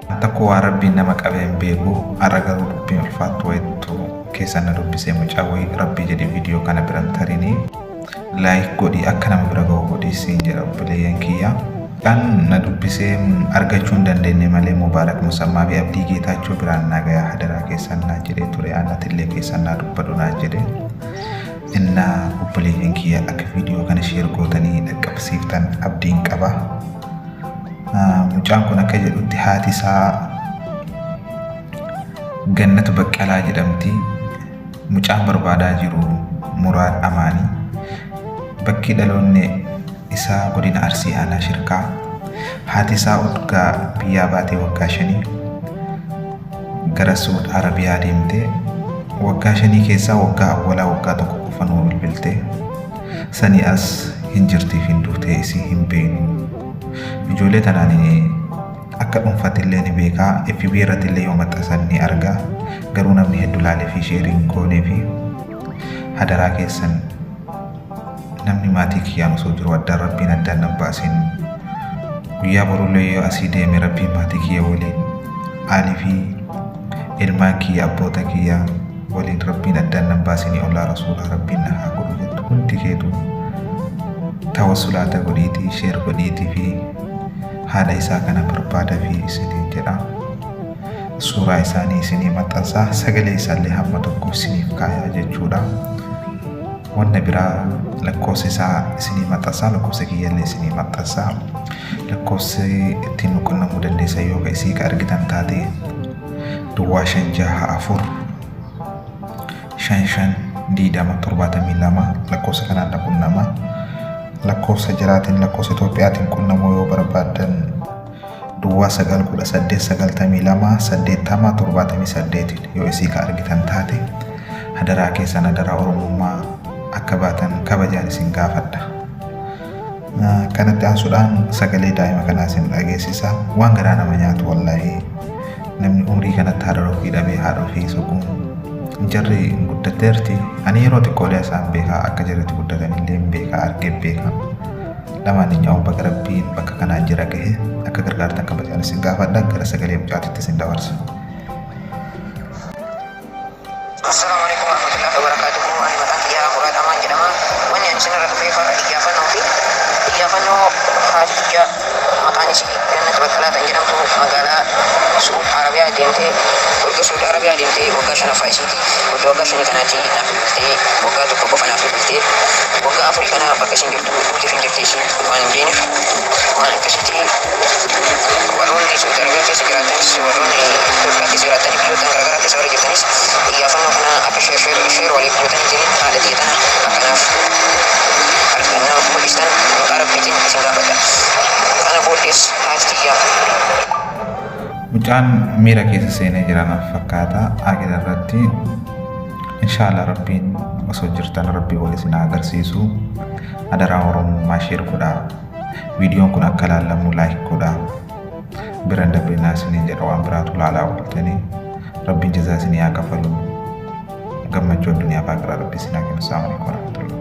Takku Rabbiin nama qabeen beeku har'a garuu dubbiin ulfaattu wayittu keessan na dubbisee mucaa wayii Rabbii jedhee viidiyoo kana biran tarinii laayik godhii akka nama bira ga'u godhii siin jedha obboleeyyan kiyya. Kan na dubbisee argachuu hin dandeenye malee Mubaarak Musammaa fi Abdii Geetaachoo biraan naa gayaa hadaraa keessan naa jedhee ture aannatillee keessan naa dubbadhu naa jedhe. Inna obboleeyyan kiyya akka viidiyoo kana sheer gootanii dhaqqabsiiftan abdiin qaba. Mucaan kun akka jedhutti haati isaa Gannatu Baqqalaa jedhamti. Mucaan barbaadaa jiru Muraad Amaanii. Bakki dhaloonni isaa godina Arsii Aanaa Shirkaa. Haati isaa Utgaa biyyaa baatee waggaa 5 gara Saudi Arabiyaa deemtee waggaa 5 keessaa waggaa awwalaa waggaa tokko qofa nuu bilbiltee sanii as hin jirtiif hin duutee isii hin beeknu. Ijoollee tanaan akka dhuunfatillee ni beekaa FB irrattillee yoo maxxansan ni argaa. Garuu namni hedduu laalee fi sheeriin goonee fi hadaraa keessan namni maatii kiyyaan osoo jiru addaan Rabbiin addaan nan baasin. Guyyaa borullee yoo asii deeme Rabbiin maatii kiyya waliin aalii fi ilmaan kiyya abboota kiyya waliin Rabbiin addaan nan baasinii ollaa rasuulaa Rabbiin na haa godhu jettu hundi keetu tawassulaata godhiitii sheer godhiitii fi haadha isaa kana barbaada fi isiniin jedha. Suuraa isaanii isinii maxxansaa sagalee isaallee hamma tokko isiniif kaayaa jechuudha. Wanna biraa lakkoofsa isaa isinii maxxansaa lakkoofsa kiyyallee isinii maxxansaa. Lakkoofsi ittiin nu qunnamuu dandeessan yoo isii ka argitan taate Duwwaa 564 55 lakkoofsa kanaan na qunnama. Lakkoofsa jiraatiin lakkoofsa Itoophiyaatiin qunnamuu yoo barbaadan Duwwaa 91892 yoo isii ka argitan taate hadaraa keessan hadaraa Oromummaa akka baatan kabajaan isin gaafadha. Kanatti aansuudhaan sagalee daa'ima kanaa isin dhageessisa. Waan garaa nama nyaatu wallaahi namni umrii kanatti haadha ofii dhabee haadha ofii suquun jarri guddateerti. Ani yeroo xiqqoolee isaan beekaa akka jarritti guddatanillee beekaa argee beekaa. Lamaan inyaawu bakka Rabbiin bakka kanaan jira gahe akka gargaartan kabajaan isin gaafadha. Gara sagalee mucaatitti isin dabarsa. Assalamualaikum warahmatullahi wabarakatuh. Ani maqaan kiyyaa Muraad Amaan jedhama. Wanni ani isinirra dhufee fara xiyyaafannoo haati kiyyaa maqaan isii Gannatu Baqqalaa kan jedhamtu magaalaa Saudi Arabiyaa deemtee waggaa 5 isiiti. Waggaa 5 kanaatti naaf bilbiltee waggaa tokko qofa naaf bilbiltee waggaa 4 kana bakka isin jirtu duutiif hin jirti isin waan hin beekneef waan akkasitti warroonni Saudi Arabiyaa keessa jiraatanis warroonni Itoophiyaa keessa jiraatanis biyyoota garaagaraa keessa warra jirtanis xiyyaafannoo kana akka sheer waliif gootanii jiran haala xiyyeetana akkanaaf argannaa mul'istan maqaa Rabbiitiin isin gaafadha. Kana booddees haati kiyyaa. Mucaan miira keessa seenee jiran fakkaata agila irratti. Inshallah Rabbiin osoo jirtan Rabbii wal isin agarsiisu. Hadaraa Oromummaa sheer godhaa. Viidiyoon kun akka laallamu laayik godhaa. Biraan dabbinaa isiniin jedha waan biraatu laalaa ooltanii. Rabbiin jazaa isinii haa kafalu. Gammachuu addunyaa fi akhiraa Rabbii isin haa kennu. Assalamu alaikum warahmatullahi.